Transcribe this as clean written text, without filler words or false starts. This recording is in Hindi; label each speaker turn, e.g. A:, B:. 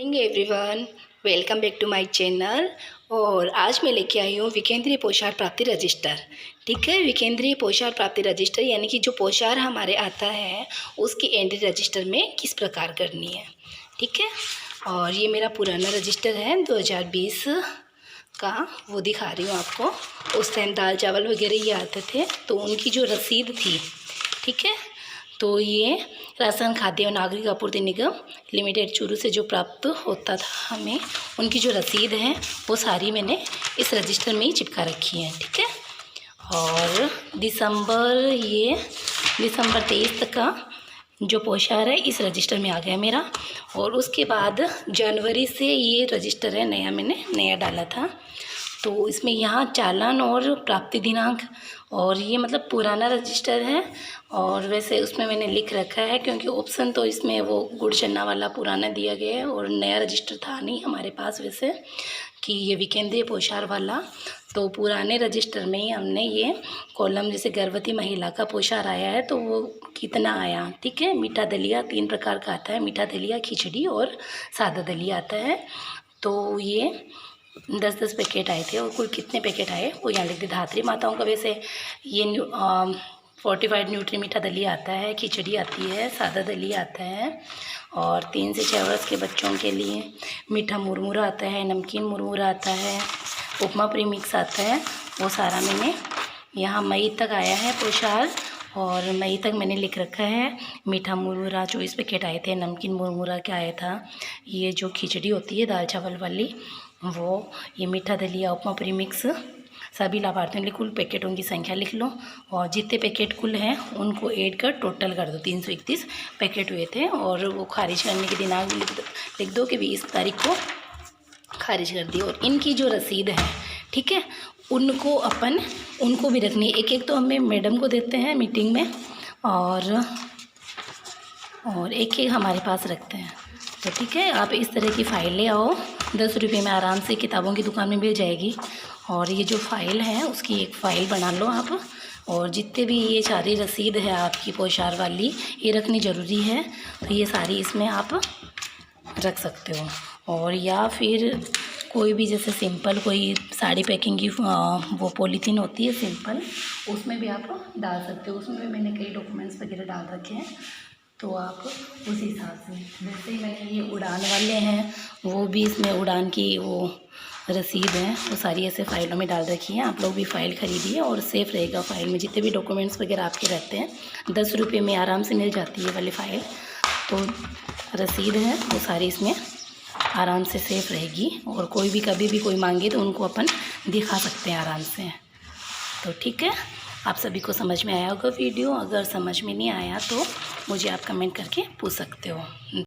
A: Morning everyone, welcome back to my channel. और आज मैं लेके आई हूँ विकेंद्रीय पोषाहार प्राप्ति रजिस्टर। ठीक है, विकेंद्रीय पोषाहार प्राप्ति रजिस्टर यानी कि जो पोषाहार हमारे आता है उसकी एंट्री रजिस्टर में किस प्रकार करनी है। ठीक है, और ये मेरा पुराना रजिस्टर है 2020 का, वो दिखा रही हूँ आपको। उस टाइम दाल चावल वगैरह ये आते थे तो उनकी जो रसीद थी, ठीक है, तो ये राशन खाद्य और नागरिक आपूर्ति निगम लिमिटेड चूरू से जो प्राप्त होता था हमें, उनकी जो रसीद है वो सारी मैंने इस रजिस्टर में ही चिपका रखी है। ठीक है, और दिसंबर 23 तक का जो पोषाहार है इस रजिस्टर में आ गया मेरा। और उसके बाद जनवरी से ये रजिस्टर है मैंने नया डाला था, तो इसमें यहाँ चालान और प्राप्ति दिनांक, और ये मतलब पुराना रजिस्टर है। और वैसे उसमें मैंने लिख रखा है क्योंकि ऑप्शन तो इसमें वो गुड़ चना वाला पुराना दिया गया है और नया रजिस्टर था नहीं हमारे पास वैसे कि ये विकेंद्रीय पोषाहार वाला। तो पुराने रजिस्टर में ही हमने ये कॉलम, जैसे गर्भवती महिला का पोषाहार आया है तो वो कितना आया। ठीक है, मीठा दलिया 3 प्रकार का आता है, मीठा दलिया, खिचड़ी और सादा दलिया आता है। तो ये 10-10 पैकेट आए थे और कुल कितने पैकेट आए वो यहाँ लिख दी। धात्री माताओं का वैसे ये फोर्टिफाइड न्यूट्री मीठा दलिया आता है, खिचड़ी आती है, सादा दलिया आता है, और 3 से 6 वर्ष के बच्चों के लिए मीठा मुरमुरा आता है, नमकीन मुरमुरा आता है, उपमा प्रीमिक्स आता है। वो सारा मैंने यहाँ मई तक आया है पोषाहार, और मई तक मैंने लिख रखा है। मीठा मुरमुरा 24 पैकेट आए थे, नमकीन मुरमुरा क्या आया था, ये जो खिचड़ी होती है दाल चावल वाली वो, ये मीठा दलिया, उपमा प्रीमिक्स, सभी लाभार्थियों के लिए कुल पैकेटों की संख्या लिख लो और जितने पैकेट कुल हैं उनको ऐड कर टोटल कर दो। 331 पैकेट हुए थे, और वो खारिज करने के दिनांक भी लिख दो कि 20 तारीख को खारिज कर दी। और इनकी जो रसीद है, ठीक है, उनको भी रखनी है। एक तो हमें मैडम को देते हैं मीटिंग में, और एक हमारे पास रखते हैं। तो ठीक है, आप इस तरह की फ़ाइल ले आओ, 10 रुपये में आराम से किताबों की दुकान में मिल जाएगी। और ये जो फ़ाइल है उसकी एक फ़ाइल बना लो आप, और जितने भी ये सारी रसीद है आपकी पोषाहार वाली ये रखनी ज़रूरी है। तो ये सारी इसमें आप रख सकते हो। और या फिर कोई भी जैसे सिंपल कोई साड़ी पैकिंग की वो पॉलीथीन होती है सिंपल, उसमें भी आप डाल सकते हो। उसमें भी मैंने कई डॉक्यूमेंट्स वगैरह डाल रखे हैं, तो आप उस हिसाब से, जैसे ही मैंने ये उड़ान वाले हैं वो भी इसमें उड़ान की वो रसीद है वो सारी ऐसे फ़ाइलों में डाल रखी है। आप लोग भी फ़ाइल खरीदिए और सेफ़ रहेगा फ़ाइल में जितने भी डॉक्यूमेंट्स वगैरह आपके रहते हैं। 10 रुपये में आराम से मिल जाती है वाली फ़ाइल। तो रसीद है वो सारी इसमें आराम से सेफ़ रहेगी, और कोई भी कभी भी कोई मांगे तो उनको अपन दिखा सकते हैं आराम से। तो ठीक है, आप सभी को समझ में आया होगा वीडियो। अगर समझ में नहीं आया तो मुझे आप कमेंट करके पूछ सकते हो।